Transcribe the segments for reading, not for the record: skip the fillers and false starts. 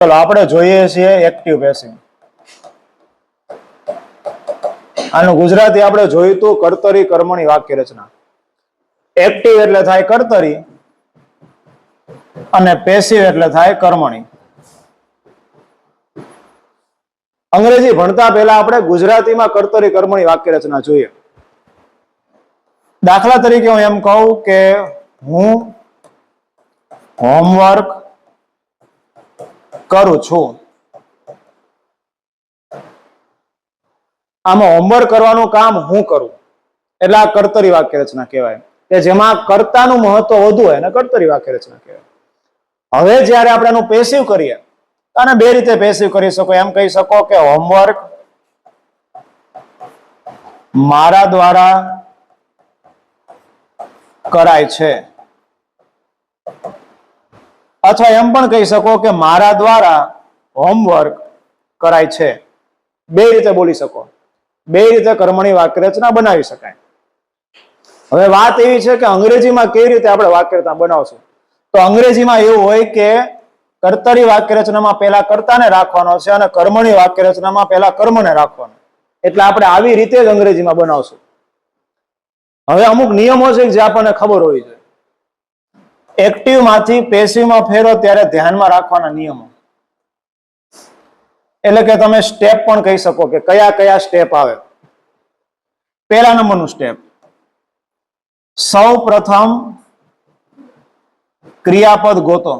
ચલો આપણે જોઈએ છીએ એક્ટિવ પેસિવ. આનું ગુજરાતી આપણે જોયું હતું કર્તરી કર્મણી વાક્ય રચના. એક્ટિવ એટલે થાય કર્તરી અને પેસિવ એટલે થાય કર્મણી. અંગ્રેજી ભણતા પહેલા આપણે ગુજરાતીમાં કર્તરી કર્મણી વાક્ય રચના જોઈએ. દાખલા તરીકે હું એમ કહું કે હું હોમવર્ક કરું છું. આમાં હોમવર્ક કરવાનું કામ હું કરું એટલે આ કર્તરી વાક્ય રચના કહેવાય, કે જેમાં કર્તાનું મહત્વ વધુ હોય ને કર્તરી વાક્ય રચના કહેવાય. હવે જ્યારે આપણે આનું પેસિવ કરીએ અને બે રીતે પેસિવ કરી શકો. એમ કહી શકો કે હોમવર્ક મારા દ્વારા કરાય છે, અથવા એમ પણ કહી શકો કે મારા દ્વારા હોમવર્ક કરાય છે. બે રીતે બોલી શકો, બે રીતે કર્મણી વાક્ય રચના બનાવી શકાય. હવે વાત એવી છે કે અંગ્રેજીમાં કેવી રીતે આપણે વાક્ય રચના બનાવશું. તો અંગ્રેજીમાં એવું હોય કે કર્તરી વાક્ય રચનામાં પહેલા કર્તાને રાખવાનો છે અને કર્મણી વાક્ય રચનામાં પહેલા કર્મને રાખવાનો. એટલે આપણે આવી રીતે જ અંગ્રેજીમાં બનાવશું. હવે અમુક નિયમો છે જે આપણને ખબર હોવી જોઈએ. એક્ટિવ માંથી પેસિવમાં ફેરો ત્યારે ધ્યાનમાં રાખવાના નિયમો. એટલે કે તમે સ્ટેપ પણ કહી શકો કે કયા કયા સ્ટેપ આવે. પહેલા નંબરનું સ્ટેપ, સૌ પ્રથમ ક્રિયાપદ ગોતો.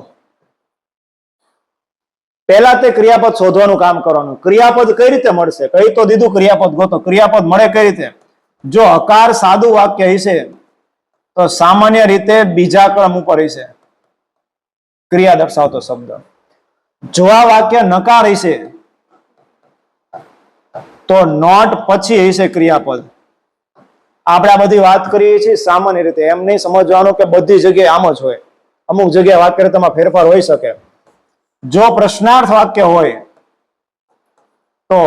પહેલા તે ક્રિયાપદ શોધવાનું કામ કરવાનું. ક્રિયાપદ કઈ રીતે મળશે? કઈ તો દીધું ક્રિયાપદ ગોતો. ક્રિયાપદ મળે કઈ રીતે? જો હકાર સાદું વાક્ય હશે તો સામાન્ય રીતે બીજા ક્રમ ઉપર હશે ક્રિયા દર્શાવતો શબ્દ. જો આ વાક્ય નકાર હશે તો નોટ પછી હશે ક્રિયાપદ. આપણે આ બધી વાત કરીએ છીએ સામાન્ય રીતે, એમ નહીં સમજવાનું કે બધી જગ્યાએ આમ જ હોય. અમુક જગ્યાએ વાક્યરચનામાં ફેરફાર હોઈ શકે. જો પ્રશ્નાર્થ વાક્ય હોય તો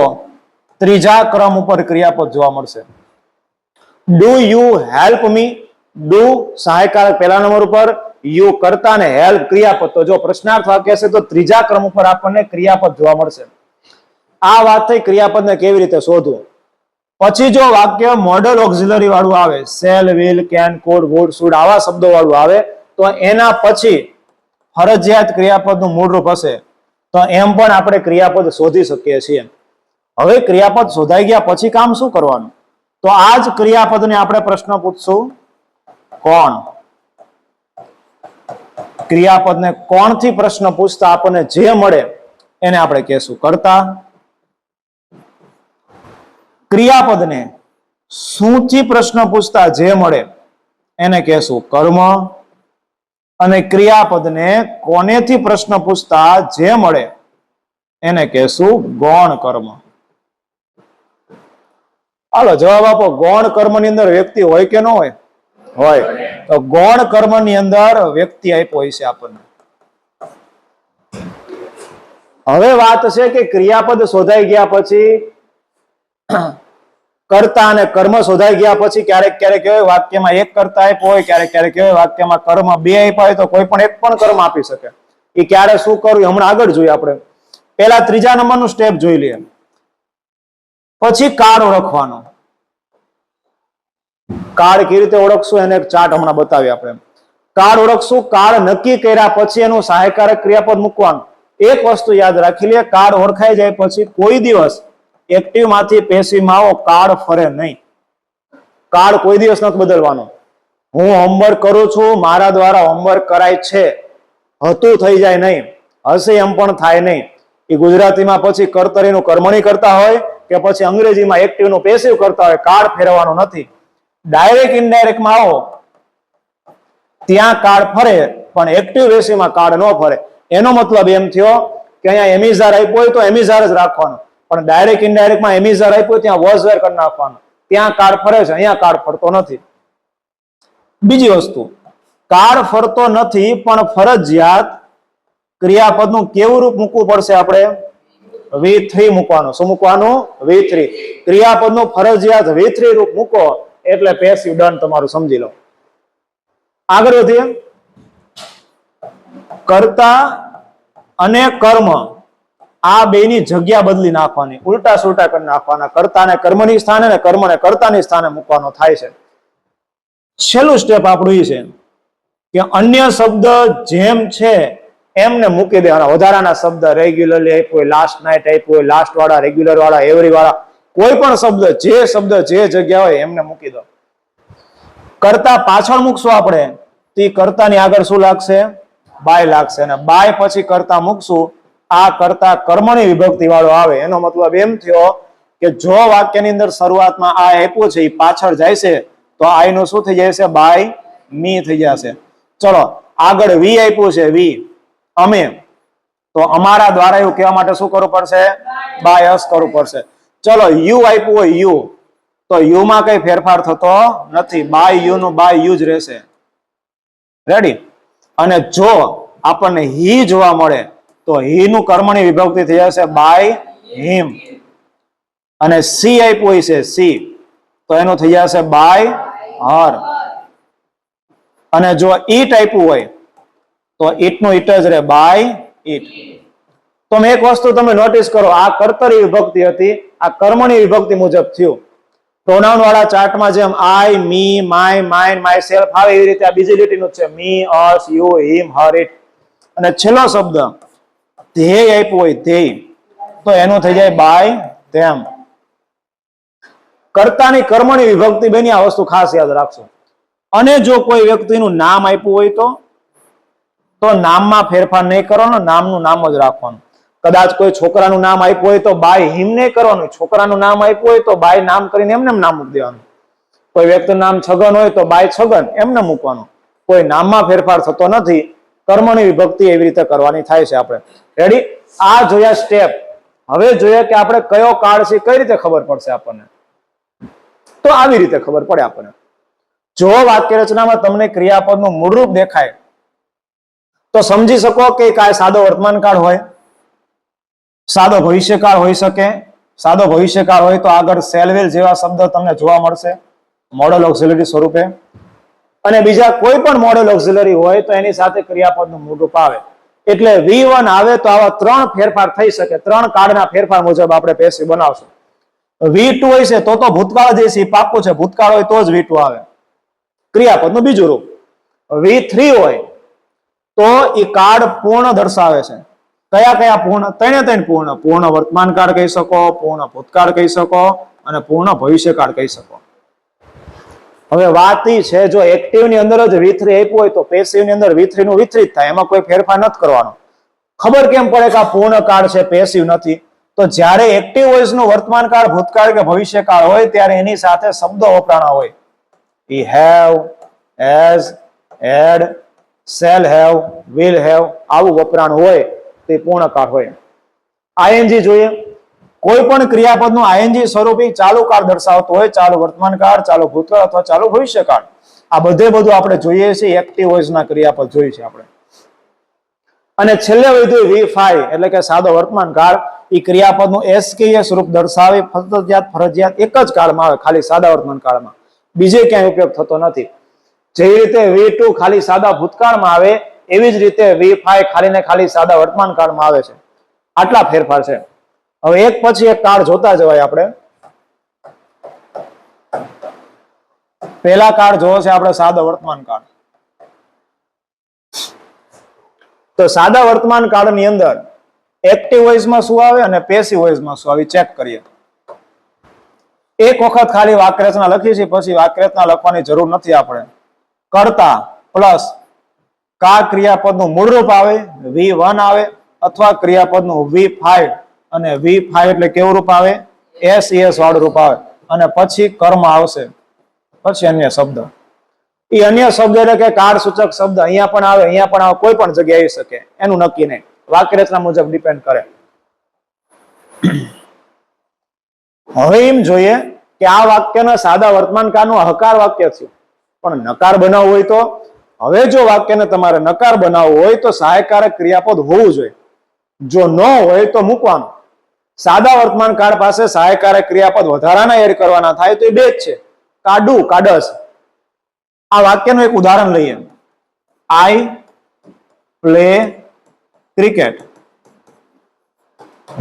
ત્રીજા ક્રમ ઉપર ક્રિયાપદ જોવા મળશે. Do you help me? Do સહાયકારક પહેલા નંબર ઉપર, યુ કરતા ને હેલ્પ ક્રિયાપદ. તો જો પ્રશ્નાર્થ વાક્ય છે તો ત્રીજા ક્રમ ઉપર આપણને ક્રિયાપદ જોવા મળશે. આ વાત થઈ ક્રિયાપદને કેવી રીતે શોધવું. પછી જો વાક્ય મોડલ ઓક્ઝિલરી વાળું આવે, shall, will, can, could, would, should આવા શબ્દો વાળું આવે તો એના પછી ફરજિયાત ક્રિયાપદનું મૂળરૂપ હશે તો એમ પણ આપણે ક્રિયાપદ શોધી શકીએ છીએ. હવે ક્રિયાપદ શોધાઈ ગયા પછી કામ શું કરવાનું? તો આ જ ક્રિયાપદને આપણે પ્રશ્ન પૂછશું, કોણ? ક્રિયાપદને કોણથી પ્રશ્ન પૂછતા આપણને જે મળે એને આપણે કહેશું કર્તા. ક્રિયાપદને શુંથી પ્રશ્ન પૂછતા જે મળે એને કહેશું કર્મ. અને ક્રિયાપદને કોનેથી પ્રશ્ન પૂછતા જે મળે એને કહેશું ગૌણ કર્મ. હાલો જવાબ આપો. ગૌણ કર્મની અંદર વ્યક્તિ હોય કે ન હોય? હોય. તો ગૌણ કર્મની અંદર વ્યક્તિ આપ્યો હોય છે આપણને. હવે વાત છે કે ક્રિયાપદ શોધાઈ ગયા પછી, કર્તા અને કર્મ શોધાઈ ગયા પછી ક્યારેક ક્યારેક હોય વાક્યમાં એક કર્તા આપ્યો હોય, ક્યારેક ક્યારેક હોય વાક્યમાં કર્મ બે આપ્યા હોય તો કોઈ પણ એક પણ કર્મ આપી શકે. એ ક્યારે શું કરવું હમણાં આગળ જોઈએ આપણે. પહેલા ત્રીજા નંબરનું સ્ટેપ જોઈ લઈએ. પછી કાળ ઓળખવાનો. કાળ કેવી રીતે ઓળખશું એને એક ચાર્ટ હમણાં બતાવીએ આપણે. કાળ ઓળખશું. કાળ નક્કી કર્યા પછી એનું સહાયકારક ક્રિયાપદ મૂકવાનું. એક વસ્તુ યાદ રાખી લે, કાળ ઓળખાઈ જાય પછી કોઈ દિવસ એક્ટિવ માંથી પેસિવમાં આવો કાળ ફરે નહીં. કાળ કોઈ દિવસ નથી બદલવાનો. હું હોમવર્ક કરું છું, મારા દ્વારા હોમવર્ક કરાય છે, હતું થઈ જાય નહીં, હશે એમ પણ થાય નહીં. એ ગુજરાતીમાં પછી કર્તરીનું કર્મણી કરતા હોય કે પછી અંગ્રેજીમાં એક્ટિવનું પેસિવ કરતા હોય, કાળ ફેરવાનો નથી. ડાયરેક્ટ ઇનડાયરેક્ટમાં આવો ત્યાં કાળ ફરે પણ એક્ટિવ પેસિવમાં કાળ ન ફરે. એનો મતલબ એમ થયો કે અહીંયા એમિઝાર આપ્યો હોય તો એમિઝાર જ રાખવાનો, પણ ડાયરેક્ટ ઇનડાયરેક્ટમાં એમિઝાર આપ્યો ત્યાં વોઝ વેર કરી નાખવાનું. ત્યાં કાળ ફરે છે, અહીંયા કાળ ફરતો નથી. બીજી વસ્તુ, કાળ ફરતો નથી પણ ફરજિયાત ક્રિયાપદનું કેવું રૂપ મૂકવું પડશે? આપણે V3 મૂકવાનું. શું મૂકવાનું? V3. ક્રિયાપદનું ફરજિયાત V3 રૂપ મૂકો એટલે પેસિવ ડન તમારું, સમજી લો. આગળ વધીએ. કર્તા અને કર્મ આ બેની જગ્યા બદલી નાખવાની, ઉલટા સુલટા કરી નાખવાના, કર્તાને કર્મની સ્થાને ને કર્મને કર્તાની સ્થાને મૂકવાનો થાય છે. છેલ્લું સ્ટેપ આપણું એ છે કે અન્ય શબ્દ જેમ છે એમને મૂકી દેવાના. વધારાના શબ્દ રેગ્યુલરલી આપ્યો હોય, લાસ્ટ નાઇટ આપ્યો હોય, લાસ્ટ વાળા, રેગ્યુલર વાળા, એવરી વાળા, કોઈ પણ શબ્દ જે જગ્યા હોય એમને મૂકી દો. કર્તા પાછળ મૂકશું આપણે, તે કર્તાની આગળ શું લાગશે? બાય લાગશે. અને બાય પછી કર્તા મૂકશું, આ કર્તા કર્મની વિભક્તિ વાળો આવે. એનો મતલબ એમ થયો કે જો વાક્યની અંદર શરૂઆતમાં આ આપ્યું છે એ પાછળ જાય છે તો આ નું શું થઈ જશે? બાય મી થઈ જશે. ચલો આગળ વી આપ્યું છે, વી અમે, તો અમારા દ્વારા એવું કહેવા માટે શું કરવું પડશે? બાય અસ કરવું પડશે. ચલો યુ આપ્યું હોય, યુ, તો યુ માં કઈ ફેરફાર થતો નથી, બાય યુ નું બાય યુ જ રહેશે. રેડી? અને જો આપણને હી જોવા મળે તો હી નું કર્મની વિભક્તિ થઈ જશે બાય હિમ. અને સી આપ્યું હોય છે, સી, તો એનું થઈ જશે બાય હર. અને જો ઈટ આપ્યું હોય તો ઈટ નું ઈટ જ રહે, બાય ઈટ. તો એક વસ્તુ તમે નોટિસ કરો, આ કર્તરી વિભક્તિ હતી, આ કર્મની વિભક્તિ મુજબ થયું. પ્રોનાઉન વાળા ચાર્ટમાં જેમ આઈ, મી, માય, માઇન, માય સેલ્ફ આવે એવી રીતે આ બીજી લીટીનું છે, મી, અસ, યુ, હિમ, હર, ઇટ. અને છેલ્લો શબ્દ ધ્યેય આપ્યું હોય, ધ્યેય, તો એનું થઈ જાય બાય તેમ. કર્તાની કર્મની વિભક્તિ બેની આ વસ્તુ ખાસ યાદ રાખશો. અને જો કોઈ વ્યક્તિનું નામ આપ્યું હોય તો નામમાં ફેરફાર નહીં કરવાનો, નામનું નામ જ રાખવાનું. કદાચ કોઈ છોકરાનું નામ આપ્યું હોય તો બાય હિમ નહીં કરવાનું, છોકરાનું નામ આપ્યું હોય તો બાય નામ કરીને એમને નામ મૂકી દેવાનું. કોઈ વ્યક્તિનું નામ છગન હોય તો બાય છગન એમને મૂકવાનું. કોઈ નામમાં ફેરફાર થતો નથી, કર્મની વિભક્તિ એવી રીતે કરવાની થાય છે. આપણે રેડી? આ જોયા સ્ટેપ. હવે જોઈએ કે આપણે કયો કાળ છે, કઈ રીતે ખબર પડશે આપણને? તો આવી રીતે ખબર પડે આપણને. જો વાક્ય રચનામાં તમને ક્રિયાપદનું મૂળરૂપ દેખાય તો સમજી શકો કે કાંઈ સાદો વર્તમાન કાળ હોય, સાદો ભવિષ્યકાળ હોઈ શકે. સાદો ભવિષ્યકાળ હોય તો આગળ સેલવેલ જેવા શબ્દ તમને જોવા મળશે મોડલ ઓક્ઝિલરી સ્વરૂપે. અને બીજા કોઈ પણ મોડલ ઓક્ઝિલરી હોય તો એની સાથે ક્રિયાપદનું મૂળરૂપ આવે. એટલે V1 આવે તો આવા ત્રણ ફેરફાર થઈ શકે. ત્રણ કાળના ફેરફાર મુજબ આપણે પેસિવ બનાવશું. V2 હોય છે તો ભૂતકાળ જે છે પાકું છે, ભૂતકાળ હોય તો જ V2 આવે, ક્રિયાપદનું બીજું રૂપ. V3 હોય તો એ કાળ પૂર્ણ દર્શાવે છે. કયા કયા પૂર્ણ? ત્રણે પૂર્ણ. પૂર્ણ વર્તમાન કાળ કહી શકો, પૂર્ણ ભૂતકાળ કહી શકો અને પૂર્ણ ભવિષ્યકાળ કહી શકો. હવે વાત એ છે, જો એક્ટિવ ની અંદર જ V3 આપ્યું હોય તો પેસિવ ની અંદર V3 નું V3 જ થાય, એમાં કોઈ ફેરફાર નથી કરવાનો. ખબર કેમ પડે કે આ પૂર્ણ કાળ છે, પેસિવ નથી? તો જ્યારે એક્ટિવ વોઇસ નું વર્તમાન કાળ, ભૂતકાળ કે ભવિષ્યકાળ હોય ત્યારે એની સાથે શબ્દો વપરાણા હોય. he have, has, had, shall have, will have, આવું વપરાણ હોય તે પૂર્ણ કાળ હોય. ING જોઈએ. કોઈ પણ ક્રિયાપદનું ING સ્વરૂપ ચાલુ કાળ દર્શાવતું હોય, ચાલુ વર્તમાન કાળ, ચાલુ ભૂતકાળ અથવા ચાલુ ભવિષ્યકાળ. આ બધું આપણે જોઈએ છીએ, એક્ટિવ વોઇસ ના ક્રિયાપદ જોઈએ છે આપણે. અને છેલ્લે વધ્યું V5 એટલે કે સાદો વર્તમાન કાળ. એ ક્રિયાપદનું SKS રૂપ દર્શાવે, ફરજિયાત એક જ કાળમાં આવે, ખાલી સાદા વર્તમાન કાળમાં, બીજે ક્યાંય ઉપયોગ થતો નથી. જેવી રીતે V2 ખાલી સાદા ભૂતકાળમાં આવે એવી જ રીતે V5 ખાલી ને ખાલી સાદા વર્તમાન કાળમાં આવે છે. આટલા ફેરફાર છે. હવે એક પછી એક કાળ જોતા જવાય. આપણે પહેલા કાળ જોવો છે આપણે સાદો વર્તમાન કાળ. તો સાદા વર્તમાન કાળની અંદર એક્ટિવ વોઇસમાં શું આવે અને પેસિવ વોઇસમાં શું આવે ચેક કરીએ. એક વખત ખાલી વાક્યરચના લખી છે, પછી વાક્યરચના લખવાની જરૂર નથી. આપણે કર્તા પ્લસ કા ક્રિયાપદનું મૂળરૂપ આવે V1 આવે, અથવા ક્રિયાપદનું V5 અને V5 એટલે કેવું રૂપ આવે? SES વાળું રૂપ આવે. અને પછી કર્મ આવશે, પછી અન્ય શબ્દ. એ અન્ય શબ્દ એટલે કે કાળ સૂચક શબ્દ અહીંયા પણ આવે, અહીંયા પણ આવે, કોઈ પણ જગ્યાએ આવી શકે, એનું નક્કી નહીં, વાક્યરચના મુજબ ડિપેન્ડ કરે. હવે એમ જોઈએ કે આ વાક્યના સાદા વર્તમાન કાળનું હકાર વાક્ય છે, પણ નકાર બનાવવું હોય તો હવે જો વાક્યને તમારે નકાર બનાવવું હોય તો સહાયકારક ક્રિયાપદ હોવું જોઈએ. જો ન હોય તો મૂકવાનું. સાદા વર્તમાન કાળ પાસે સહાયકારક ક્રિયાપદ વધારાના એડ કરવાના થાય તો એ બે જ છે, કાડુ, કાડસ. આ વાક્યનું એક ઉદાહરણ લઈએ. I play cricket.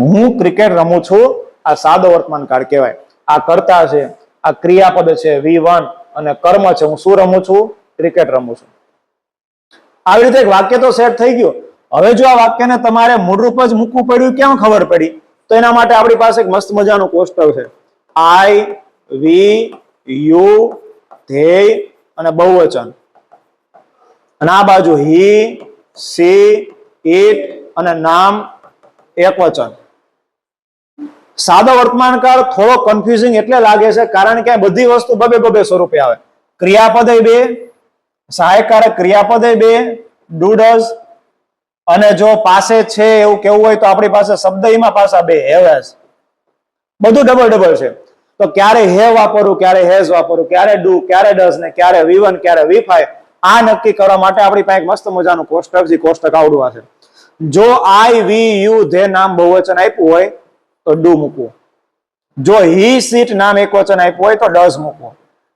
હું ક્રિકેટ રમું છું, આ સાદો વર્તમાન કાળ કહેવાય. આ કર્તા છે, આ ક્રિયાપદ છે V1 અને કર્મ છે હું શું રમું છું? ક્રિકેટ રમું છું. આવી રીતે એક વાક્ય તો સેટ થઈ ગયું. હવે જો આ વાક્યને તમારે મૂળરૂપ જ મૂકવું પડ્યું, કેમ ખબર પડી? તો એના માટે આપણી પાસે એક મસ્ત મજાનું કોષ્ટક છે. આઈ, વી, યુ, ધેય અને બહુવચન, અને આ બાજુ હી, સી, ઇટ અને નામ એકવચન. સાદો વર્તમાન કાળ થોડો કન્ફ્યુઝિંગ એટલે લાગે છે કારણ કે બધી વસ્તુ બબે બબે સ્વરૂપે આવે. ક્રિયાપદ બે, સહાયકારક ક્રિયાપદ બે, ડુ ડઝ, અને જો પાસે છે એવું કેવું હોય તો આપણી પાસે શબ્દમાં પાછા બે હેવ, બધું ડબલ ડબલ છે. તો ક્યારે હેવ વાપરવું, ક્યારે હેઝ વાપરવું, ક્યારે ડુ, ક્યારે ડઝ ને ક્યારે V1 ક્યારે V5, આ નક્કી કરવા માટે આપણી પાસે મસ્ત મજાનું કોષ્ટક છે. કોષ્ટક આવડવા છે. જો આઈ, વી, યુ, ધે નામ બહુવચન આપ્યું હોય તો ડુ મૂકવું. જો હી, સીટ નામ એકવચન આપ્યું હોય તો ડઝ મૂકવું.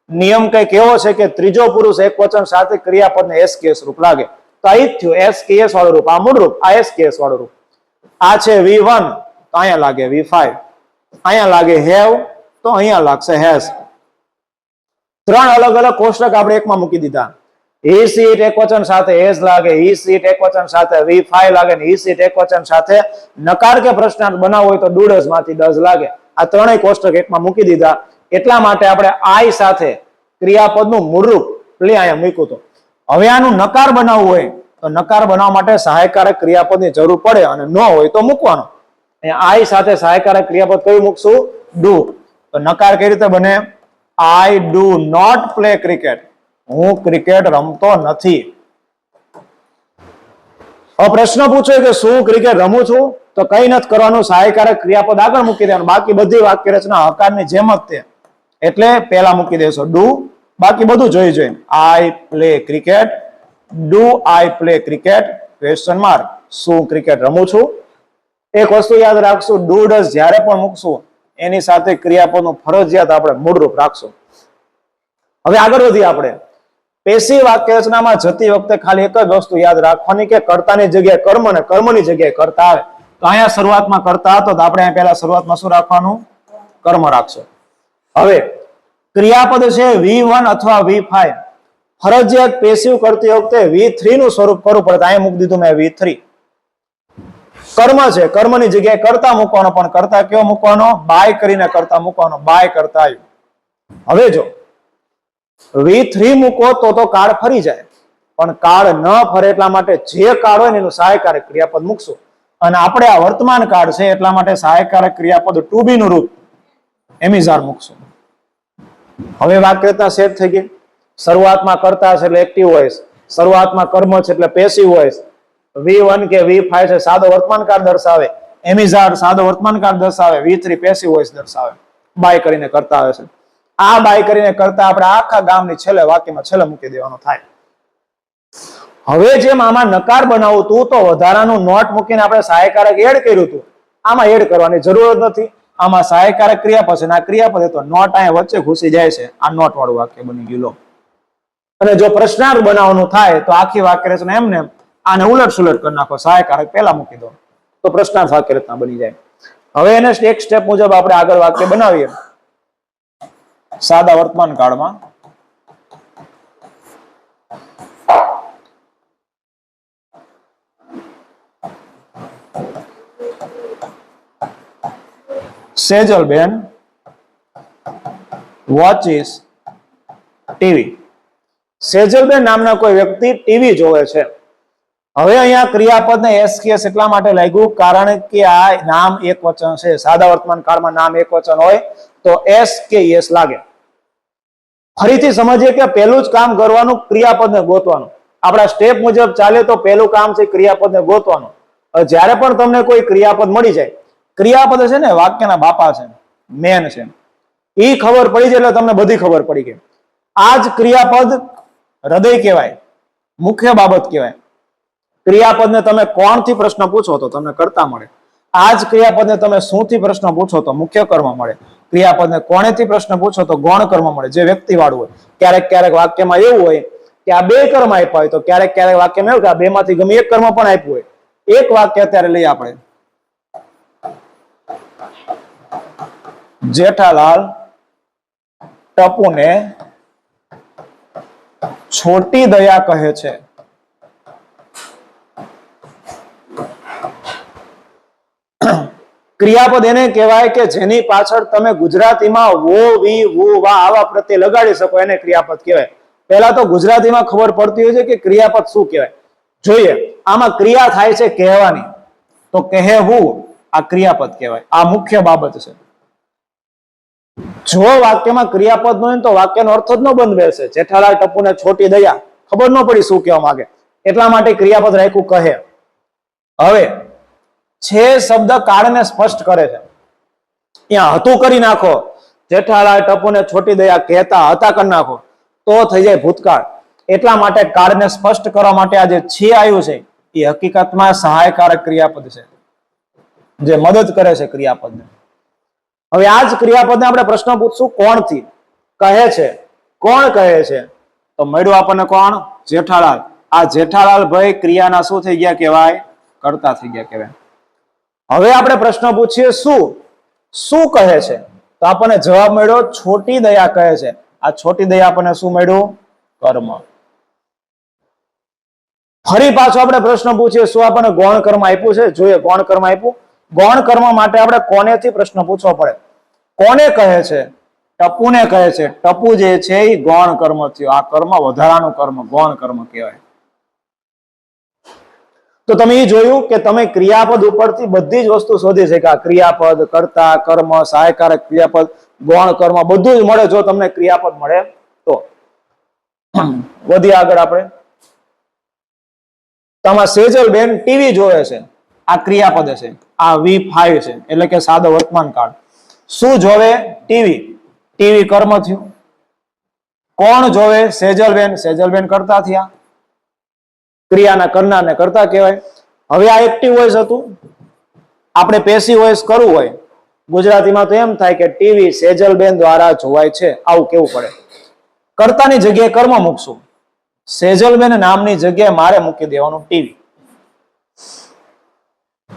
નિયમ કઈક એવો છે કે ત્રીજો પુરુષ એકવચન સાથે ક્રિયાપદને એસ કેસ રૂપ લાગે તો આ જ થયું એસ કેસ વાળું રૂપ. આ મૂળ રૂપ, આ એસ કેસ વાળું રૂપ. આ છે V1 તો અહીંયા લાગે V5, અહીંયા લાગે હેવ તો અહીંયા લાગશે હેઝ. ત્રણ અલગ અલગ કોષ્ટક આપણે એકમાં મૂકી દીધા. હી સીટ એકવચન સાથે હેઝ લાગે, હી સીટ એકવચન સાથે V5 લાગે, ને હી સીટ એકવચન સાથે નકાર કે પ્રશ્નાર્થ બનાવવો હોય તો ડુ ડઝ માંથી ડઝ લાગે. આ ત્રણેય કોષ્ટક એકમાં મૂકી દીધા. એટલા માટે આપણે આઈ સાથે ક્રિયાપદનું મૂળરૂપ અહીંયા મૂક્યું હતું. હવે આનું નકાર બનાવવું હોય તો નકાર બનાવવા માટે સહાયકારક ક્રિયાપદની જરૂર પડે અને ન હોય તો મૂકવાનો. આઈ સાથે સહાયકારક ક્રિયાપદ કયું મૂકશું? ડુ. તો નકાર કઈ રીતે બને? I do not play cricket. હું ક્રિકેટ રમતો નથી. હવે પ્રશ્ન પૂછ્યો કે શું ક્રિકેટ રમું છું? તો કઈ નથી કરવાનું, સહાયકારક ક્રિયાપદ આગળ મૂકી દેવાનું. બાકી બધી વાક્ય રચના હકારની જેમ જ તે, એટલે પેલા મૂકી દેશો ડુ, બાકી બધું જોઈ જોઈને. I play cricket, do I play cricket, question mark. શું ક્રિકેટ રમું છું? એક વસ્તુ યાદ રાખશું, ડુ ડઝ જ્યારે પણ મૂકશું એની સાથે ક્રિયાપદનું ફરજિયાત આપણે મૂળરૂપ રાખશું. હવે આગળ વધીએ આપણે. પેશી વાક્ય રચનામાં જતી વખતે ખાલી એક જ વસ્તુ યાદ રાખવાની કે કર્તાની જગ્યાએ કર્મ અને કર્મની જગ્યાએ કર્તા આવે. તો અહીંયા શરૂઆતમાં કર્તા હતો તો આપણે પહેલા શરૂઆતમાં શું રાખવાનું? કર્મ રાખશું. હવે ક્રિયાપદ છે V1 અથવા V5, ફરજિયાત પેશિવ કરતી વખતે V3 નું સ્વરૂપ કરવું પડે. અહીંયા મૂકી દીધું મેં V3. કર્મ છે, કર્મની જગ્યાએ કર્તા મૂકવાનો, પણ કર્તા કેવો મૂકવાનો? બાય કરીને કર્તા મૂકવાનો, બાય કરતા આવ્યું. હવે જો V3 મૂકો તો કાળ ફરી જાય, પણ કાળ ન ફરે એટલા માટે જે કાળ હોય ને એનું સહાયકારક ક્રિયાપદ મૂકશું. અને આપણે આ વર્તમાન કાળ છે એટલા માટે સહાયકારક ક્રિયાપદ ટુ બી નું રૂપ એમિઝાર મૂકશું. હવે વાક્યરચના સેટ થઈ ગઈ. શરૂઆતમાં કર્તા છે એટલે એક્ટિવ વોઇસ, શરૂઆતમાં કર્મ છે એટલે પેસિવ વોઇસ, V1 કે V5 છે સાદો વર્તમાન કાળ દર્શાવે, એમિઝાર સાદો વર્તમાન કાળ દર્શાવે, V3 પેસિવ વોઇસ દર્શાવે. બાય કરીને કરતા આવે છે. આ બાય કરીને કરતા આપણે આખા ગામની છેલ્લે વાક્યમાં છેલ્લે મૂકી દેવાનો થાય. હવે જેમ આમાં નકાર બનાવવું હતું તો વધારાનું નોટ મૂકીને આપણે સહાયકારક એડ કર્યું હતું, આમાં એડ કરવાની જરૂર નથી. આમાં સહાયકારક ક્રિયાપદ છે, આ ક્રિયાપદ તો નોટ અહીંયા વચ્ચે ઘૂસી જાય છે. આ નોટ વાળું વાક્ય બની ગયું. અને જો પ્રશ્નાર્થ બનાવવાનું થાય તો આખી વાક્ય રચના એમને આને ઉલટ સુલટ કરી નાખો, સહાયકારક પહેલા મૂકી દો તો પ્રશ્નાર્થ વાક્ય રચના બની જાય. હવે એને એક સ્ટેપ મુજબ આપણે આગળ વાક્ય બનાવીએ. સાદા વર્તમાન કાળમાં સેજલબેન વોચિસ ટીવી. સેજલબેન નામના કોઈ વ્યક્તિ ટીવી જોવે છે. હવે અહીંયા ક્રિયાપદને એસકેએસ એટલા માટે લાગ્યું કારણ કે આ નામ એક વચન છે. સાદા વર્તમાન કાળમાં નામ એક વચન હોય તો એસ કે એસ લાગે. ફરીથી સમજીએ કે પહેલું જ કામ કરવાનું ક્રિયાપદને ગોતવાનું. આપણા સ્ટેપ મુજબ ચાલે તો પહેલું કામ છે ક્રિયાપદને ગોતવાનું. જ્યારે પણ તમને કોઈ ક્રિયાપદ મળી જાય, ક્રિયાપદ છે ને વાક્યના બાપા છે, મેન છે, એ ખબર પડી જાય એટલે તમને બધી ખબર પડી ગઈ. આ જ ક્રિયાપદ હૃદય કહેવાય, મુખ્ય બાબત કહેવાય. ક્રિયાપદને તમે કોણથી પ્રશ્ન પૂછો તો તમને કર્તા મળે. આ જ ક્રિયાપદને તમે શુંથી પ્રશ્ન પૂછો તો મુખ્ય કર્મ મળે. ક્રિયાપદને કોણેથી પ્રશ્ન પૂછો તો ગૌણ કર્મ મળે, જે વ્યક્તિ વાળું હોય. ક્યારેક ક્યારેક વાક્યમાં એવું હોય કે આ બે કર્મ આપ્યા હોય, તો ક્યારેક ક્યારેક વાક્યમાં એવું કે આ બે માંથી ગમે એક કર્મ પણ આપ્યું હોય. એક વાક્ય અત્યારે લઈએ આપણે, જેઠાલાલ ટપુને છોટી દયા કહે છે. ક્રિયાપદ એને કહેવાય કે જેની પાછળ તમે ગુજરાતીમાં વો વી વુ વા આવા પ્રત્યય લગાડી શકો એને ક્રિયાપદ કહેવાય. પહેલા તો ગુજરાતીમાં ખબર પડતી હોય છે કે ક્રિયાપદ શું કહેવાય. જોઈએ આમાં ક્રિયા થાય છે કહેવાની, તો કહેવું આ ક્રિયાપદ કહેવાય. આ મુખ્ય બાબત છે. જો વાક્યમાં ક્રિયાપદ ન હોય તો વાક્યનો અર્થ જ ન બંધ બેસે. જેઠાલાલ ટપુને છોટી દયા, ખબર ન પડી શું કહેવા માંગે, એટલા માટે ક્રિયાપદ રાખ્યું કહે. હવે છે શબ્દ કાળને સ્પષ્ટ કરે છે. ત્યાં હતું કરી નાખો, જેઠાલાલ ટપુને છોટી દયા કહેતા હતા કરી નાખો તો થઈ જાય ભૂતકાળ. એટલા માટે કાળને સ્પષ્ટ કરવા માટે આ જે છે આવ્યું છે એ હકીકતમાં સહાયકારક ક્રિયાપદ છે, જે મદદ કરે છે ક્રિયાપદને. હવે આ જ ક્રિયાપદને આપણે પ્રશ્ન પૂછશું કોણથી. કહે છે, કોણ કહે છે? તો મળ્યું આપણને કોણ? જેઠાલાલ. આ જેઠાલાલ ભાઈ ક્રિયાના શું થઈ ગયા કહેવાય? કર્તા થઈ ગયા કહેવાય. હવે આપણે પ્રશ્ન પૂછીએ શું શું કહે છે? તો આપણને જવાબ મળ્યો છોટી દયા કહે છે. આ છોટી દયા આપણને શું મળ્યું? કર્મ. ફરી પાછો આપણે પ્રશ્ન પૂછીએ શું આપણને ગૌણ કર્મ આપ્યું છે? જોઈએ ગૌણ કર્મ આપ્યું. ગૌણ કર્મ માટે આપણે કોનેથી પ્રશ્ન પૂછવો પડે? કોને કહે છે? ટપુને કહે છે. ટપુ જે છે એ ગૌણ કર્મ થયો. આ કર્મ વધારાનું કર્મ ગૌણ કર્મ કહેવાય. તો તમે એ જોયું કે તમે ક્રિયાપદ ઉપરથી બધી જ વસ્તુ શોધી શક્યા. ક્રિયાપદ, કર્તા, કર્મ, સહાયકારક ક્રિયાપદ, ગૌણ કર્મ બધું જ મળે જો તમને ક્રિયાપદ મળે તો. વધી આગળ આપણે. તમારા સેજલબેન ટીવી જોવે છે, આ ક્રિયાપદ છે. આ V5 છે એટલે કે સાદો વર્તમાન કાળ. શું જોવે? ટીવી. ટીવી કર્મ થયું. કોણ જોવે? સેજલબેન. સેજલબેન કરતા થયા. ક્રિયાના કરનારને કરતા કહેવાય. હવે આ એક્ટિવ વોઇસ હતું. આપણે પેસિવ વોઇસ કરવું હોય ગુજરાતીમાં તો એમ થાય કે ટીવી સેજલબેન દ્વારા જોવાય છે, આવું કેવું પડે. કર્તાની જગ્યાએ કર્મ મૂકશું. સેજલબેન નામની જગ્યાએ મારે મૂકી દેવાનું ટીવી.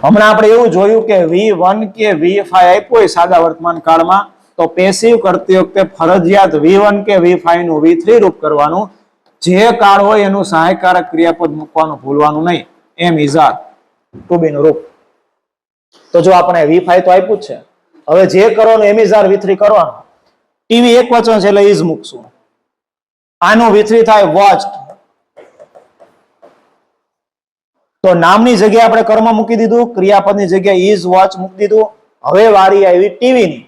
હમણાં આપણે એવું જોયું કે V1 કે V5 આપ્યું હોય સાદા વર્તમાન કાળમાં તો પેસિવ કરતી વખતે ફરજિયાત V1 કે V5 નું V3 રૂપ કરવાનું. જે કાળ હોય એનું સહાયકારક ક્રિયાપદ મૂકવાનું ભૂલવાનું નહીં. એમ ઇઝ આર ટુ બી નું રૂપ. તો જો આપણે V5 તો આપ્યું જ છે, હવે જે કરવાનું એમ ઇઝ આર V3 કરવાનું. ટીવી એક વચન છે એટલે ઇઝ મૂકશું. આનું V3 થાય વોચ્ડ. તો નામની જગ્યાએ આપણે કર્મ મૂકી દીધું, ક્રિયાપદની જગ્યાએ ઇઝ વોચ મૂકી દીધું. હવે વારી આવી ટીવીની.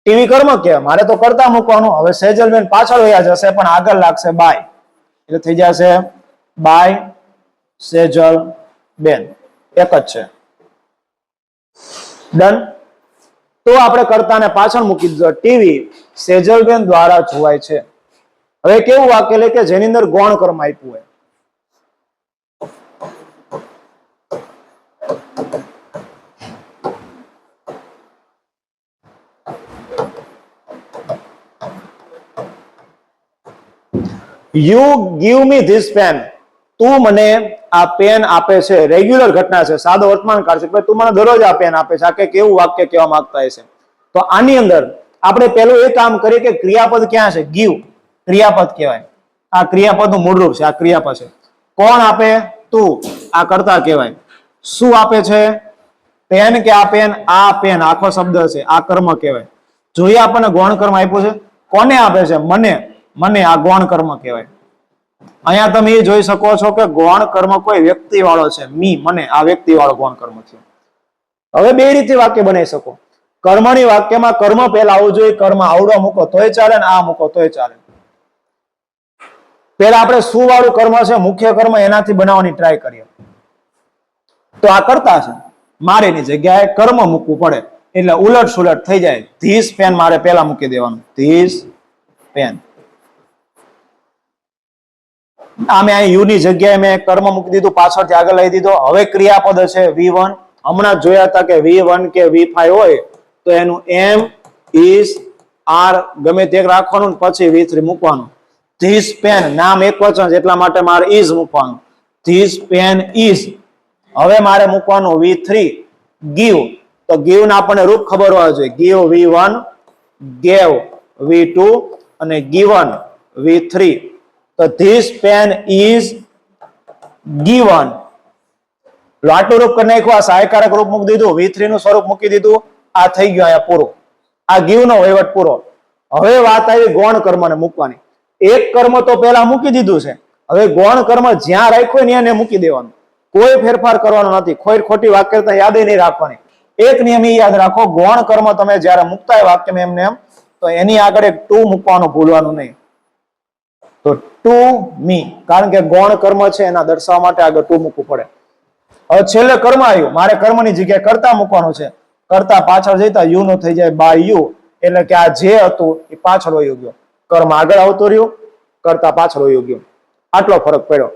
ટીવી કર્મ કે મારે તો કરતા મૂકવાનું. હવે સેજલબેન પાછળ વયા જશે પણ આગળ લાગશે બાય, એટલે થઈ જશે બાય સેજલબેન. એક જ છે. ડન. તો આપણે કર્તાને પાછળ મૂકી દીધો. ટીવી સેજલબેન દ્વારા જોવાય છે. હવે કેવું વાક્ય લે કે જેની અંદર ગૌણ કર્મ આપ્યું હોય. You give me this pen. તું મને આ પેન આપે છે. રેગ્યુલર ઘટના છે, સાદો વર્તમાન કાળ છે. તું મને દરરોજ આ પેન આપે છે. આ કે કેવું વાક્ય કહેવા માંગતા હશે. તો આની અંદર આપણે પહેલું એ કામ કરીએ કે ક્રિયાપદ ક્યાં છે? give. ક્રિયાપદ કહેવાય. આ ક્રિયાપદનું મૂળરૂપ છે. આ ક્રિયાપદ છે. કોણ આપે? તું. આ કર્તા કહેવાય. શું આપે છે? પેન કે આ પેન? આ પેન આખો શબ્દ છે. આ કર્મ કહેવાય. જોઈએ આપણને ગૌણ કર્મ આપ્યું છે. કોને આપે છે? મને. મને. આ ગૌણ કર્મ કહેવાય. અહીંયા તમે એ જોઈ શકો છો કે ગૌણ કર્મ કોઈ વ્યક્તિ વાળો છે. મી, મને. આ વ્યક્તિ વાળો ગૌણ કર્મ છે. હવે બે રીતે વાક્ય બનાવી શકો. કર્મની વાક્યમાં કર્મ પહેલા આવવું જોઈએ. કર્મ આવડો મૂકો તોય ચાલે ને આ મૂકો તોય ચાલે. પહેલા આપણે શું વાળું કર્મ છે મુખ્ય કર્મ એનાથી બનાવવાની ટ્રાય કરીએ. તો આ કરતા છે, મારે એની જગ્યાએ કર્મ મૂકવું પડે એટલે ઉલટ સુલટ થઈ જાય. ધીસ પેન મારે પહેલા મૂકી દેવાનું. This pen. આમે આ યુ ની જગ્યાએ મેં કર્મ મૂકી દીધું, પાછળથી આગળ લઈ દીધો. હવે ક્રિયાપદ છે V1. હમણાં જોયા હતા કે V1 કે V5 હોય તો એનું એમ ઇઝ આર ગમે તે રાખવાનું, પછી V3 મૂકવાનું. ધીસ પેન નામ એક વચન એટલા માટે મારે ઇઝ મૂકવાનું. This pen is. હવે મારે મૂકવાનું V3 give. તો give ના આપણને રૂપ ખબર હોવા જોઈએ. give v1, gave v2 અને given v3. તો this pen is given. આટલું રૂપ કરી નાખ્યું, આ સહાયકારક રૂપ મૂકી દીધું, v3 નું સ્વરૂપ મૂકી દીધું. આ થઈ ગયું અહીંયા પૂરું. આ give નો વહીવટ પૂરો. હવે વાત આવી ગૌણ કર્મને મૂકવાની. એક કર્મ તો પહેલા મૂકી દીધું છે, હવે ગૌણ કર્મ જ્યાં રાખ્યું ને એને મૂકી દેવાનું. કોઈ ફેરફાર કરવાનો નથી, કોઈ ખોટી વાક્યતા યાદ નહીં રાખવાની. એક નિયમ એ યાદ રાખો, ગૌણ કર્મ તમે જ્યારે મૂકતા હોય વાક્યમાં એમને એમ, તો એની આગળ એક ટુ મૂકવાનું ભૂલવાનું નહીં. તો ટુ મી, કારણ કે ગૌણ કર્મ છે એના દર્શાવવા માટે આગળ ટુ મૂકવું પડે. હવે છેલ્લે કર્મ આવ્યું, મારે કર્મની જગ્યાએ કર્તા મૂકવાનું છે. કર્તા પાછળ જતા યુ નો થઈ જાય બાય યુ, એટલે કે આ જે હતું એ પાછળ વયો ગયો. કર્મ આગળ આવતું રહ્યું, કર્તા પાછળ વયો ગયો. આટલો ફરક પડ્યો.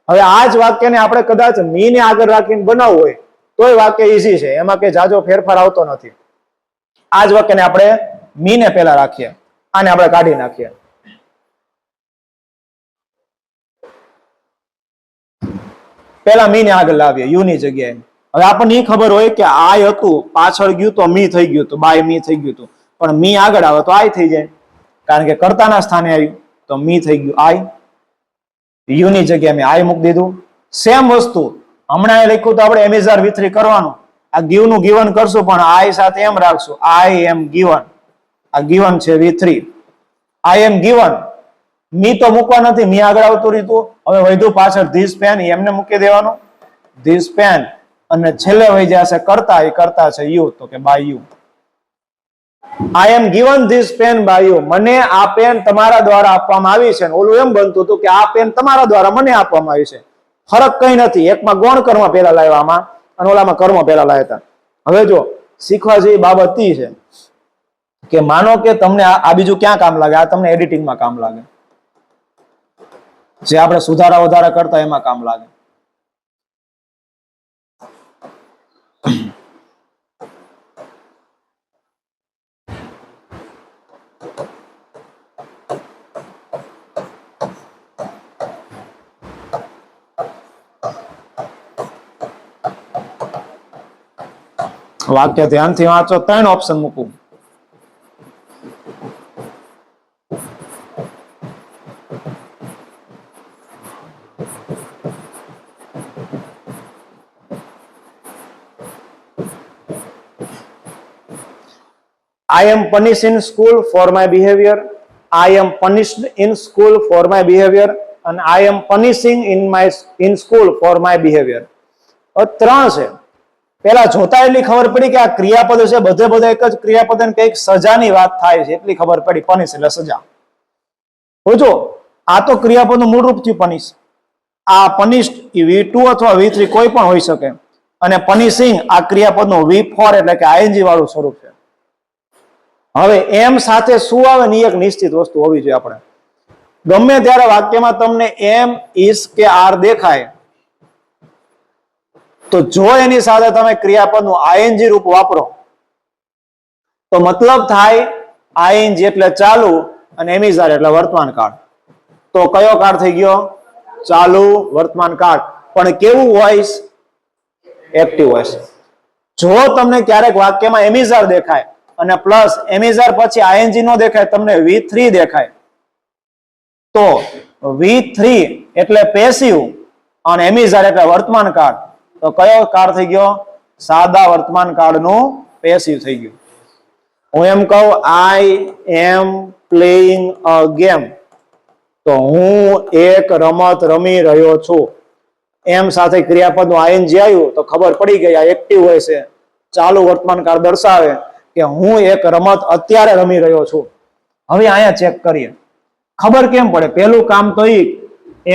હવે આ જ વાક્યને આપણે કદાચ મી ને આગળ રાખીને બનાવવું હોય તોય વાક્ય ઈઝી છે, એમાં કઈ જાજો ફેરફાર આવતો નથી. આ જ વાક્યને આપણે મી ને પહેલા રાખીએ, આને આપણે કાઢી નાખીએ. પહેલા મી ને આગળ લાવીએ યુ ની જગ્યાએ. હવે આપણને એ ખબર હોય કે આય હતું, પાછળ ગયું તો મી થઈ ગયું હતું, બાય મી થઈ ગયું હતું. પણ મી આગળ આવે તો આય થઈ જાય, કારણ કે કર્તાના સ્થાને આવ્યું તો મી થઈ ગયું આય. યુ ની જગ્યાએ મેં આય મૂકી દીધું. સેમ વસ્તુ હમણાં એ લખ્યું તો આપણે એમિઝાર v3 કરવાનું. આ ગીવ નું ગિવન કરશું, પણ આય સાથે એમ રાખશું, આઈ એમ ગિવન. આ ગિવન છે v3, આઈ એમ ગિવન. મી તો મૂકવા નથી, મી આગળ આવતું રીતું. હવે વધુ પાછળ ધીસ પેન એમને મૂકી દેવાનું, ધીસ પેન. અને છેલ્લે વહી જશે કર્તા, એ કર્તા છે યુ, તો કે by you. I am given this pen by you. મને આ પેન તમારા દ્વારા આપવામાં આવી છે. ઓલું એમ બનતું હતું કે આ પેન તમારા દ્વારા મને આપવામાં આવી છે. ફરક કઈ નથી, એકમાં ગૌણ કર્મ પહેલા લાવ્યામાં અને ઓલામાં કર્મ પહેલા લાવ્યા હતા. હવે જો શીખવા જેવી બાબત ઈ છે કે માનો કે તમને આ બીજું ક્યાં કામ લાગે, આ તમને એડિટિંગમાં કામ લાગે, જે આપણે સુધારા વધારા કરતા એમાં કામ લાગે. વાક્ય ધ્યાનથી વાંચો, 3 ઓપ્શન મૂકું. I am punished in school for my behavior. I am punished in school for my behavior. And I am punishing in school for my behavior. 3 છે. પેલા જોતા એટલી ખબર પડી કે આ ક્રિયાપદ છે, બધે બધા એક જ ક્રિયાપદ અને કઈક સજાની વાત થાય છે, એટલી ખબર પડી. પનિશ એટલે સજા. જો આ તો ક્રિયાપદનું મૂળ રૂપ થયું પનિશ. આ પનિશ્ડ એ v2 અથવા v3 કોઈ પણ હોઈ શકે. અને પનિશિંગ આ ક્રિયાપદનું v4 એટલે કે ing વાળું સ્વરૂપ છે. હવે એમ સાથે શું આવે ને એક નિશ્ચિત વસ્તુ હોવી જોઈએ. આપણે ગમે ત્યારે વાક્યમાં તમને એમ, ઇસ કે આર દેખાય તો જો એની સાથે તમે ક્રિયાપદનું ing રૂપ વાપરો તો મતલબ થાય ing એટલે ચાલુ અને એમિઝાર એટલે વર્તમાન કાળ. તો કયો કાળ થઈ ગયો? ચાલુ વર્તમાન કાળ. પણ કેવું વોઇસ? Active voice. જો તમને ક્યારેક વાક્યમાં એમિઝાર દેખાય અને પ્લસ એમિઝાર પછી ing નો દેખાય, તમને v3 દેખાય, તો v3 એટલે પેસિવ અને એમિઝાર એટલે વર્તમાન કાળ. તો કયો કાળ થઈ ગયો? સાદા વર્તમાન કાળનું પેસિવ થઈ ગયું. હું એમ કહું આઈ એમ પ્લેઇંગ અ ગેમ, તો હું એક રમત રમી રહ્યો છું. એમ સાથે ક્રિયાપદનું ing આવ્યું તો ખબર પડી ગઈ આ એક્ટિવ હોય છે, ચાલુ વર્તમાન કાળ દર્શાવે કે હું એક રમત અત્યારે રમી રહ્યો છું. હવે અહીંયા ચેક કરીએ, ખબર કેમ પડે? પહેલું કામ તો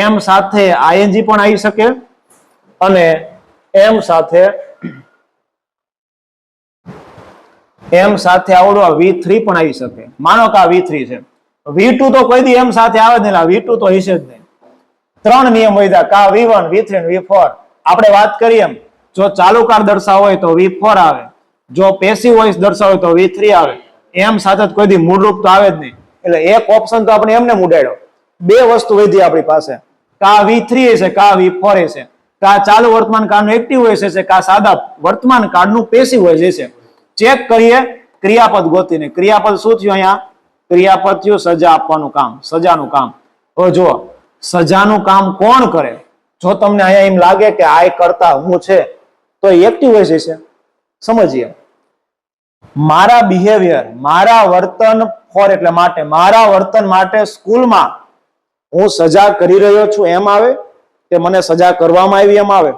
એમ સાથે ing પણ આવી શકે અને એમ સાથે આવડો v3 પણ આવી શકે. માનો કે આ v3 છે, v2 તો કોઈ દી એમ સાથે આવે જ નહીં, v2 તો હશે જ નહીં. 3 નિયમ વધ્યા, કા v1, v3 અને v4. આપણે વાત કરીએ એમ, જો ચાલુ કાળ દર્શાવો હોય તો v4 આવે, જો પેસિવ વોઇસ દર્શાવો તો v3 આવે. એમ સાથે કોઈ દી મૂળરૂપ તો આવે જ નહીં. એટલે એક ઓપ્શન તો આપણે એમને ઉડાડ્યો. 2 વસ્તુ વધી આપણી પાસે, કા v3 હશે કા v4 હશે, કા ચાલુ વર્તમાન કાળનું એક્ટિવ વોઇસ હશે કા સાદા વર્તમાન કાળનું પેસિવ વોઇસ હશે. ચેક કરીએ ક્રિયાપદ ગોતીને. ક્રિયાપદ શું થયું અહીંયા? ક્રિયાપદ થયું સજા આપવાનું કામ, સજાનું કામ. હવે જુઓ, સજાનું કામ કોણ કરે? જો તમને અહીંયા એમ લાગે કે આ કરતા હું છે, તો એક્ટિવ હોય છે. સમજીએ, મારા બિહેવિયર, મારા વર્તન ફોર એટલે માટે, મારા વર્તન માટે સ્કૂલમાં હું સજા કરી રહ્યો છું એમ આવે કે મને સજા કરવામાં આવી એમ આવે?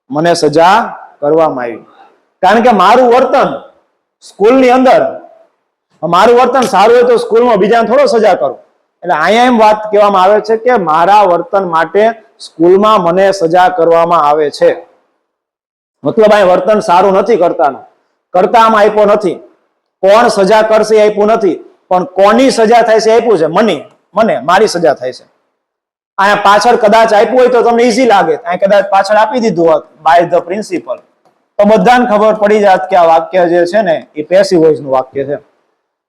મને સજા કરવામાં આવી. કારણ કે મારું વર્તન સ્કૂલની અંદર, મારું વર્તન સારું હોય તો સ્કૂલમાં બીજાને થોડો સજા કરું. એટલે અહીંયા એમ વાત કહેવામાં આવે છે કે મારા વર્તન માટે સ્કૂલમાં મને સજા કરવામાં આવે છે. મતલબ અહીં વર્તન સારું નથી કરતાનું, કરતા આમાં આપ્યો નથી. કોણ સજા કરશે એ આપ્યું નથી, પણ કોની સજા થાય છે આપ્યું છે. મને મારી સજા થાય છે. અહીંયા પાછળ કદાચ આપ્યું હોય તો તમને ઈઝી લાગે, અહીં કદાચ પાછળ આપી દીધું હોત બાય ધ પ્રિન્સિપલ, તો બધાને ખબર પડી જાત કે આ વાક્ય જે છે ને એ પેસિવ વોઇસ નું વાક્ય છે,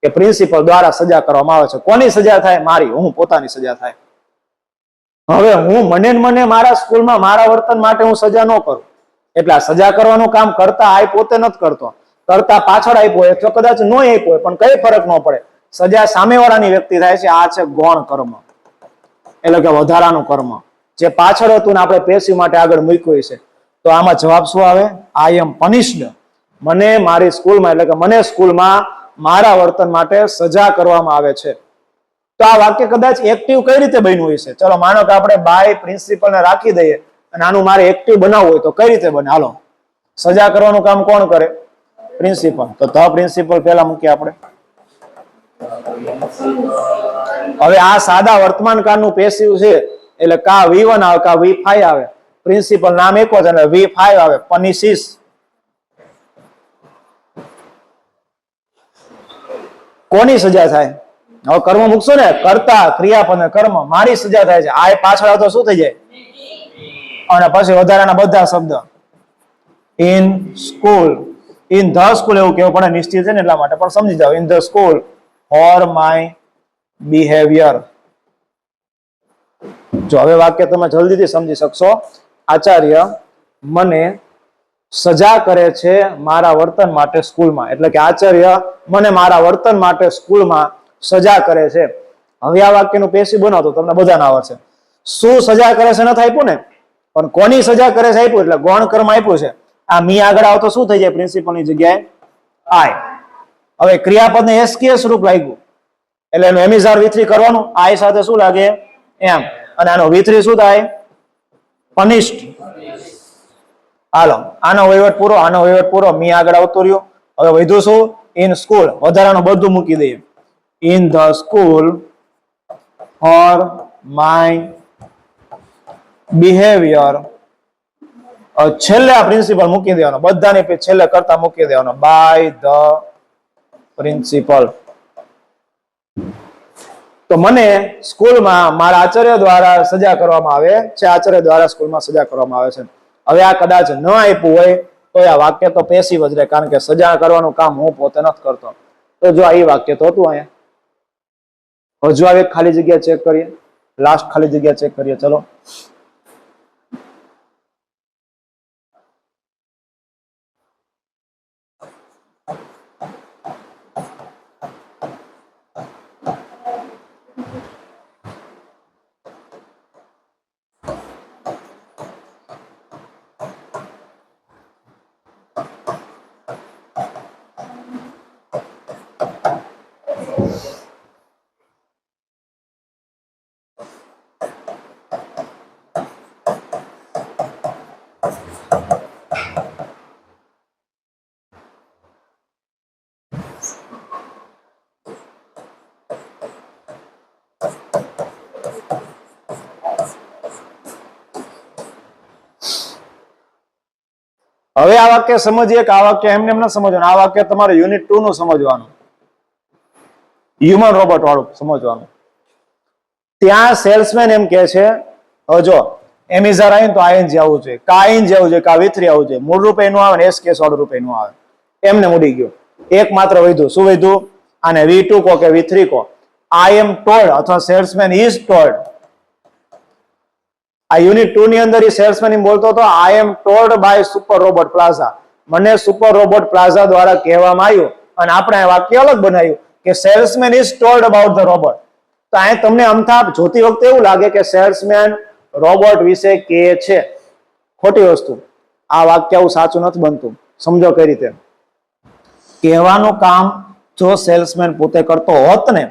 કે પ્રિન્સિપલ દ્વારા સજા કરવામાં આવે છે. કોની સજા થાય? મારી, હું પોતાની સજા થાય. હવે હું મને મારા સ્કૂલમાં મારા વર્તન માટે હું સજા ન કરું, એટલે સજા કરવાનું કામ કરતા આ પોતે નથી કરતો, કરતા પાછળ આપ્યો હોય, કદાચ ન આપ્યો હોય, પણ કઈ ફરક ન પડે. સજા સામેવાળાની વ્યક્તિ થાય છે. આ છે ગૌણ કર્મ, એટલે કે વધારાનું કર્મ, જે પાછળ હતું ને આપણે પેશી માટે આગળ મૂક્યું છે. તો આમાં જવાબ શું આવે? આઈ એમ પનિશ્ડ. મને મારી સ્કૂલમાં, એટલે કે મને સ્કૂલમાં મારા વર્તન માટે સજા કરવામાં આવે છે. તો આ વાક્ય કદાચ એક્ટિવ કઈ રીતે બન્યું હોય છે? ચલો માનો કે આપણે બાય પ્રિન્સિપલને રાખી દઈએ અને આનું મારે એક્ટિવ બનાવવું હોય તો કઈ રીતે બને? હાલો, સજા કરવાનું કામ કોણ કરે? પ્રિન્સિપલ. તો ધ પ્રિન્સિપલ પહેલા મૂકીએ આપણે. હવે આ સાદા વર્તમાન કાળનું પેસિવ છે, એટલે કા V1 આવે કા V5 આવે. પ્રિન્સિપલ નામ એક જ, એટલે V5 આવે, પનિશિસ. કોની સજા થાય? હવે કર્મ મૂકશો ને, કરતા ક્રિયાપદ ને કર્મ, મારી સજા થાય છે. આ પાછળ આવતો શું થઈ જાય? અને પછી વધારાના બધા શબ્દ. In school, in the school એવું કેવું પડે, નિશ્ચિત છે ને એટલા માટે, પણ સમજી જાઓ. In the school for my behaviour. જો હવે વાક્ય તમે જલ્દીથી સમજી શકશો. આચાર્ય મને સજા કરે છે મારા વર્તન માટે સ્કૂલમાં, એટલે કે આચાર્ય મને મારા વર્તન માટે સ્કૂલમાં સજા કરે છે. હવે આ વાક્યનું પેશી બનાવતો તમને બધાને આવડશે. શું સજા કરે છે નથી આપ્યું ને, પણ કોની સજા કરે છે આપ્યું, એટલે ગૌણ કર્મ આપ્યું છે. આ મી આગળ આવતો શું થઈ જાય? પ્રિન્સિપલની જગ્યાએ આઈ. હવે ક્રિયાપદને એસકેએસ સ્વરૂપ લાગ્યું, એટલે એનું એમિઝાર V3 કરવાનું. આઈ સાથે શું લાગે? એમ. અને આનો V3 શું થાય? પનિશ્ડ. હાલો, આનો વહીવટ પૂરો, આનો વહીવટ પૂરો. મી આગળ આવતો રહ્યો. હવે વધ્યું શું? In school. વધારાનું બધું મૂકી દઈએ. In the school for my behaviour. છેલ્લે આ પ્રિન્સિપલ મૂકી દેવાનો, બધાની છેલ્લે કરતા મૂકી દેવાનો. By the principal. તો મને સ્કૂલમાં મારા આચાર્ય દ્વારા સજા કરવામાં આવે છે. આચાર્ય દ્વારા સ્કૂલમાં સજા કરવામાં આવે છે. હવે આ કદાચ ન આપ્યું હોય તો આ વાક્ય તો પેસિવ જ રહે, કારણ કે સજા કરવાનું કામ હું પોતે નથી કરતો. તો જો આ વાક્ય તો હતું અહીંયા. હજુ આવે ખાલી જગ્યા ચેક કરીએ, લાસ્ટ ખાલી જગ્યા ચેક કરીએ. ચલો, હવે આ વાક્ય સમજીએ કે આ વાક્ય એમને એમ ન સમજવાનું. આ વાક્ય તમારે યુનિટ 2 નું સમજવાનું, હ્યુમન રોબોટ વાળું સમજવાનું. ત્યાં સેલ્સમેન એમ કે છે, હવે જો એમિઝાર આવીને તો આઈએનજી આવવું જોઈએ, કા આઈએનજી આવવું જોઈએ, કા V3 આવવું જોઈએ. મૂળ રૂપે એનું આવે ને એસ કેસ વાળું રૂપે એનું આવે. એમને મૂડી ગયો. એક માત્ર વધ્યું. શું વધ્યું? આને V2 કહો કે V3 કહો. આઈ એમ ટોલ્ડ અથવા સેલ્સમેન ઇઝ ટોલ્ડ. આ યુનિટ 2 ની અંદર સેલ્સમેન એમ બોલતો હતો, I am told by super robot plaza. મને સુપર રોબોટ પ્લાઝા દ્વારા કહેવામાં આવ્યું અને આપણે આ વાક્ય અલગ બનાવ્યું કે salesman is told about the robot. તો અહીં તમને અમથા જોતી વખતે એવું લાગે કે સેલ્સમેન રોબોટ વિશે કહે છે. ખોટી વસ્તુ. આ વાક્ય આવું સાચું નથી બનતું. સમજો કઈ રીતે. કહેવાનું કામ જો સેલ્સમેન પોતે કરતો હોત ને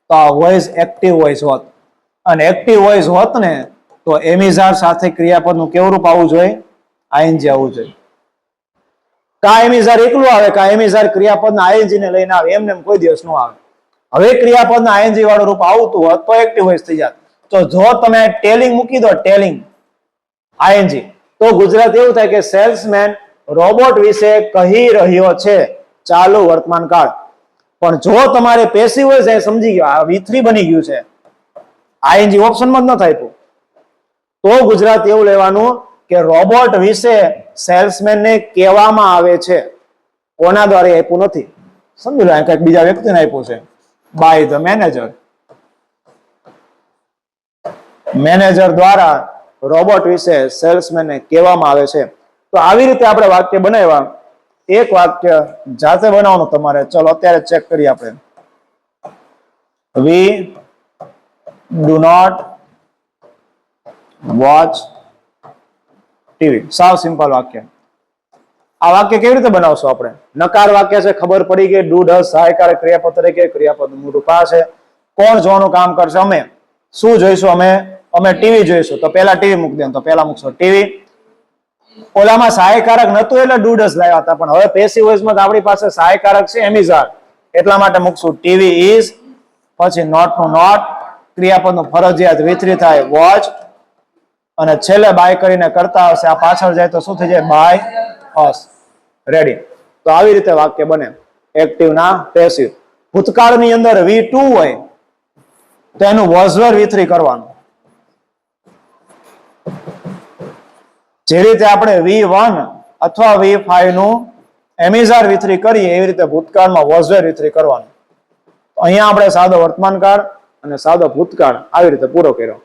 તો આ વોઇસ એક્ટિવ વોઇસ હોત, અને એક્ટિવ વોઇસ હોત ને તો એમિઝાર સાથે ક્રિયાપદનું કેવું રૂપ આવવું જોઈએ? આઈએનજી આવવું જોઈએ. કા એમિઝાર એકલું આવે, કા એમિઝાર ક્રિયાપદના આઈએનજી ને લઈને આવે, એમને કોઈ દિવસ ન આવે. હવે ક્રિયાપદના આઈએનજી વાળું રૂપ આવતું હોત તો એક્ટિવ વોઇસ થઈ જાત. તો જો તમે ટેલિંગ મૂકી દો, ટેલિંગ આઈએનજી, તો ગુજરાત એવું થાય કે સેલ્સમેન રોબોટ વિશે કહી રહ્યો છે ચાલુ વર્તમાન કાળ. પણ જો તમારે પેસિવ વોઇસ સમજી ગયો, આ V3 બની ગયું છે, આઈએનજી ઓપ્શનમાં જ ન થાય, તો ગુજરાત એવું લેવાનું કે રોબોટ વિશે સેલ્સમેન ને કહેવામાં આવે છે. કોના દ્વારા આપ્યું નથી, સમજી લો, કંઈક બીજા વ્યક્તિને આપ્યું છે. By the manager. મેનેજર દ્વારા રોબોટ વિશે સેલ્સમેન ને કહેવામાં આવે છે. તો આવી રીતે આપણે વાક્ય બનાવ્યા. એક વાક્ય જાતે બનાવવાનું તમારે. ચલો અત્યારે ચેક કરીએ આપણે. We do not watch TV. સાવ સિમ્પલ વાક્ય. આ વાક્ય કેવી રીતે બનાવશો આપણે? નકાર વાક્ય છે, ખબર પડી ગઈ. ડુ ડઝ સહાયકારક ક્રિયાપદ તરીકે, ક્રિયાપદનું મૂળ રૂપ આ છે. કોણ જોવાનું કામ કરશે? અમે. શું જોઈશું? અમે ટીવી જોઈશું. તો પહેલા ટીવી મૂકી દે, તો પહેલા મૂકશો ટીવી. ઓલામાં સહાયકારક નતું એટલે ડુ ડઝ લાવ્યા હતા, પણ હવે પેસિવ વોઇસમાં આપણી પાસે સહાયકારક છે એમિઝાર, એટલા માટે મૂકશું ટીવી ઇઝ, પછી નોટ નું નોટ, ક્રિયાપદનું ફરજિયાત V3 થાય વોચ, અને છેલ્લે બાય કરીને કરતા હશે, આ પાછળ જાય તો શું થઈ જાય? By us. રેડી. તો આવી રીતે વાક્ય બને, એક્ટિવ ના પેસિવ. ભૂતકાળની અંદર V2 હોય તો એનું વોઝ V3 કરવાનું. જે રીતે આપણે V1 અથવા V5 નું એમિઝાર V3 કરીએ એવી રીતે ભૂતકાળમાં વોઝ V3 કરવાનું. અહીંયા આપણે સાદો વર્તમાન કાળ અને સાદો ભૂતકાળ આવી રીતે પૂરો કર્યો.